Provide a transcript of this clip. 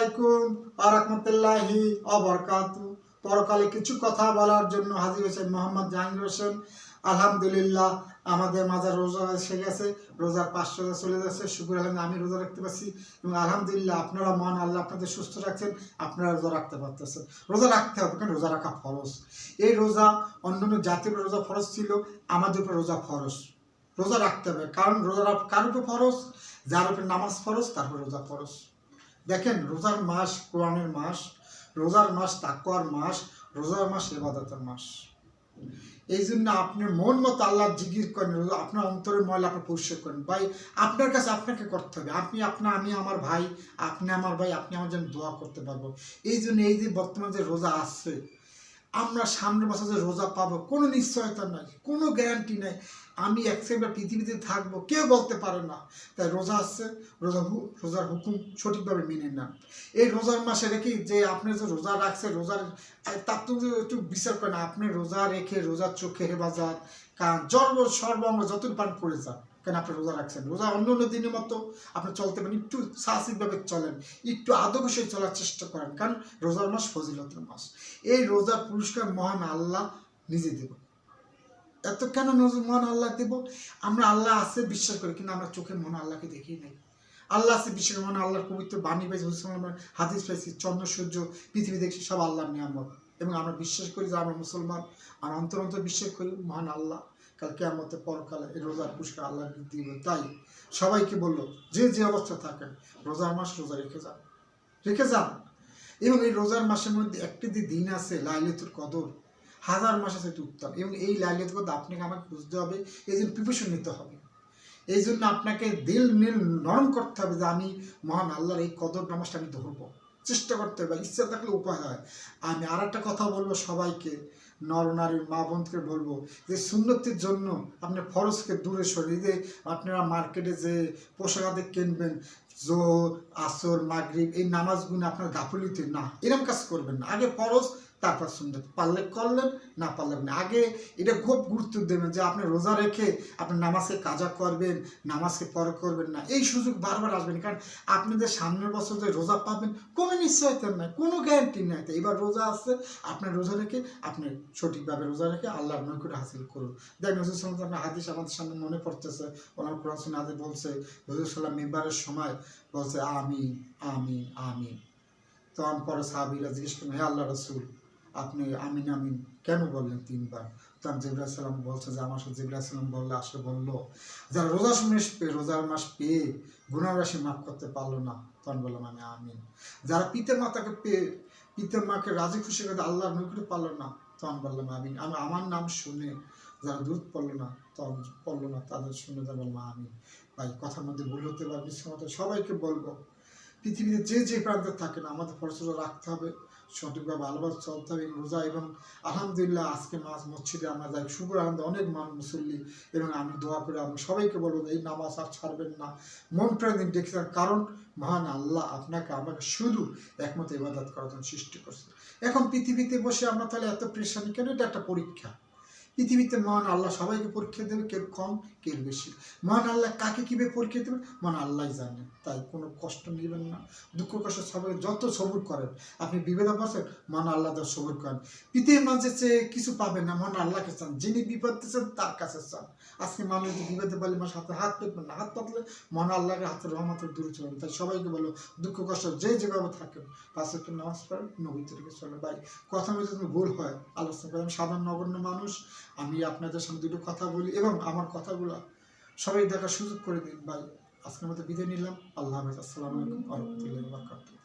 আলাইকুম ওয়া রাহমাতুল্লাহি ওয়া বারাকাতুহু। পরকালে কিছু কথা বলার জন্য হাজির হয়েছে মোহাম্মদ জাহাঙ্গীর হোসেন। আলহামদুলিল্লাহ, আমাদের মাঝে রোজা এসে গেছে, রোজার 5 রোজা চলে যাচ্ছে। শুকর আলহামদুলিল্লাহ আমি রোজা রাখতে পারছি এবং আলহামদুলিল্লাহ আপনারা মহান আল্লাহ আপনাদের সুস্থ রাখছেন, আপনারা রোজা রাখতে পারতেছেন। রোজা রাখতে হবে, কারণ রোজা রাখা ফরজ। এই রোজা অন্যান্য জাতির রোজা ফরজ ছিল, আমাদের উপর রোজা ফরজ। রোজা রাখতে হবে, কারণ রোজা কার উপর ফরজ? যার উপর নামাজ ফরজ তার উপর রোজা ফরজ। দেখেন, রোজার মাস কোরআনের মাস, রোজার মাস তাকওয়ার মাস, রোজার মাস ইবাদতের মাস। এই জন্য আপনার মন মতো আল্লাহ জিকির করেন, আপনার অন্তরের ময়লা আপনি পরিষ্কার করেন। ভাই, আপনার কাছে আপনাকে করতে হবে। আমি আমার ভাই, আপনি আমার ভাই, আপনি আমার জন্য দোয়া করতে পারবো। এই জন্য এই যে বর্তমান যে রোজা আসছে, আমরা সামনের বছর যে রোজা পাবো কোনো নিশ্চয়তা নাই, কোনো গ্যারান্টি নাই। আমি এক সেকেন্ড পৃথিবীতে থাকবো কেউ বলতে পারে না। তাই রোজা আসছে, রোজার হুকুম সঠিকভাবে মেনে নেন। এই রোজার মাসে রেখে যে আপনি যে রোজা রাখছে, রোজার তার তো একটু বিচার করেন। আপনি রোজা রেখে রোজার চোখে হেফাজত, কারণ সর্বাঙ্গ যতটুকু পান করে যান, কেন আপনি রোজা রাখছেন। রোজা অন্য অন্য দিনের মতো আপনি চলতে পারেন, একটু সাহসিকভাবে চলেন, একটু আদবশে চলার চেষ্টা করেন, কারণ রোজার মাস ফজিলতের মাস। এই রোজার পুরস্কার মহান আল্লাহ নিজে দেব। এত কেন মহান আল্লাহ দেব? আমরা আল্লাহ আছে বিশ্বাস করি, কিন্তু আমরা চোখে মহান আল্লাহকে দেখি নাই। আল্লাহ আছে বিশ্বাস, মহান আল্লাহর পবিত্র বাণী পাইছি, হাদিস পাইছি, চন্দ্র সূর্য পৃথিবী দেখছি, সব আল্লাহর নিয়ামত। এবং আমরা বিশ্বাস করি যে আমরা মুসলমান, আর অন্তর বিশ্বাস করি মহান আল্লাহ কাল কিয়ামতে পরকালে এই রোজার পুরস্কার আল্লাহ দিবে। তাই সবাইকে বললো, যে যে অবস্থা থাকেন রোজার মাস রোজা রেখে যান। এবং এই রোজার মাসের মধ্যে একটি দিন আছে লাইলাতুল কদর, 1000 মাস আছে উত্তম। এবং এই লাইলাতুল কদর আপনাকে আমাকে বুঝতে হবে, এই জন্য প্রিপারেশন নিতে হবে। এই জন্য আপনাকে দিল নরম করতে হবে যে আমি মহান আল্লাহর এই কদর নামাজটা আমি ধরবো, চেষ্টা করতে হবে। ইচ্ছা থাকলে উপায় হয়। আমি আর একটা কথা বলবো সবাইকে, নর নারীর মা বোনকে বলবো যে সুন্নতির জন্য আপনি ফরজকে দূরে সরিয়ে দিয়ে আপনারা মার্কেটে যে পোশাক আদি কিনবেন, জোহর আসর মাগরিব এই নামাজগুলো আপনার গাফিলতি না, এরকম কাজ করবেন না। আগে ফরজ তারপর সুন্নত, পারলে করলেন, না পারলেন না। আগে এটা খুব গুরুত্ব দেবেন যে আপনি রোজা রেখে আপনি নামাজকে কাজা করবেন, নামাজকে পরে করবেন না, এই সুযোগ বারবার আসবেন। কারণ আপনাদের সামনের বছর যে রোজা পাবেন কোনো নিশ্চয়তা নাই, কোনো গ্যারান্টি নাই। তো এবার রোজা আসছে, আপনার রোজা রেখে আপনি সঠিকভাবে রোজা রেখে আল্লাহর নৈকট্য হাসিল করুন। দেখেন হুজুর সাল্লাল্লাহু আলাইহি ওয়াসাল্লাম হাদিস আমাদের সামনে মনে পড়তেছে, ওনার কোরআন সুন্নাহ হাদিস বলছে, হুজুর সাল্লাল্লাহু মিম্বারের সময় বলছে আমিন আমিন আমিন। তখন পরে সাহাবীরা জিজ্ঞেস করলেন, হে আল্লাহ রাসূল, আপনি আমিন আমিন কেন বললেন 3 বার? তখন জিবরাইল সালাম বলছে যে আমার সাথে জিবরাইল সালাম বললো যারা রোজার মাস পেয়ে গুনাহ রাশি মাফ করতে পারলো না, তখন বললাম আমি আমিন। যারা পিতার মাতাকে পেয়ে পিতার মাকে রাজি খুশি করতে আল্লাহর নৈকট্য পারলো না, তখন বললাম আমিন। আমার নাম শুনে যারা দুধ পড়লো না তাদের শুনে বললাম আমিন। ভাই, কথার মধ্যে ভুল হতে পারে, নিশ্চয় সবাইকে বলবো, পৃথিবীতে যে যে প্রান্তে থাকে না, আমাদের ফরজ রাখতে হবে, সঠিকভাবে ভালোভাবে চলতে হবে রোজা। এবং আলহামদুলিল্লাহ আজকে মসজিদে আমরা যাই, শুকর আনন্দে অনেক মুসল্লি। এবং আমি দোয়া করে আমি সবাইকে বলবো এই নামাজ আর ছাড়বেন না, মন প্রাণ দিন দেখছেন। কারণ মহান আল্লাহ আপনাকে আমাকে শুধু একমত ইবাদত করার জন্য সৃষ্টি করছে। এখন পৃথিবীতে বসে আমরা তাহলে এত প্রেশানি কেন? এটা একটা পরীক্ষা। পৃথিবীতে মহান আল্লাহ সবাইকে পরীক্ষা দেবে, কেউ কম কেউ বেশি। মহান আল্লাহ কাকে কীভাবে পরীক্ষা দেবে মহান আল্লাহ জানে। তাই কোনো কষ্ট নেবেন না, দুঃখ কষ্ট সবাই যত সবুর করেন, আপনি বিপদে পড়ছেন মহান আল্লাহ তো সবুর করেন। পৃথিবীর মাঝে চেয়ে কিছু পাবেন না, মহান আল্লাহকে চান, যিনি বিপদ দিচ্ছেন তার কাছে চান। আজকে মানুষ বিপদে বলে মানুষ হাত পেতবেন না, হাত পাতলে মহান আল্লাহকে হাতের রহমতের দূরে চলবেন। তাই সবাইকে বলো দুঃখ কষ্ট যে যেভাবে থাকেন 5 ওয়াক্ত নামাজ পড়েন, নবী তরিকে চলে। ভাই, কথা মধ্যে যদি ভুল হয় আলোচনা করেন, সাধারণ নগণ্য মানুষ, আমি আপনাদের সামনে দুটো কথা বলি এবং আমার কথাগুলো সবাই দেখার সুযোগ করে দিন। ভাই, আজকের মতো বিদায় নিলাম। আল্লাহ হাফেজ। আসসালামু আলাইকুম ওয়া রাহমাতুল্লাহি ওয়া বারাকাতুহু।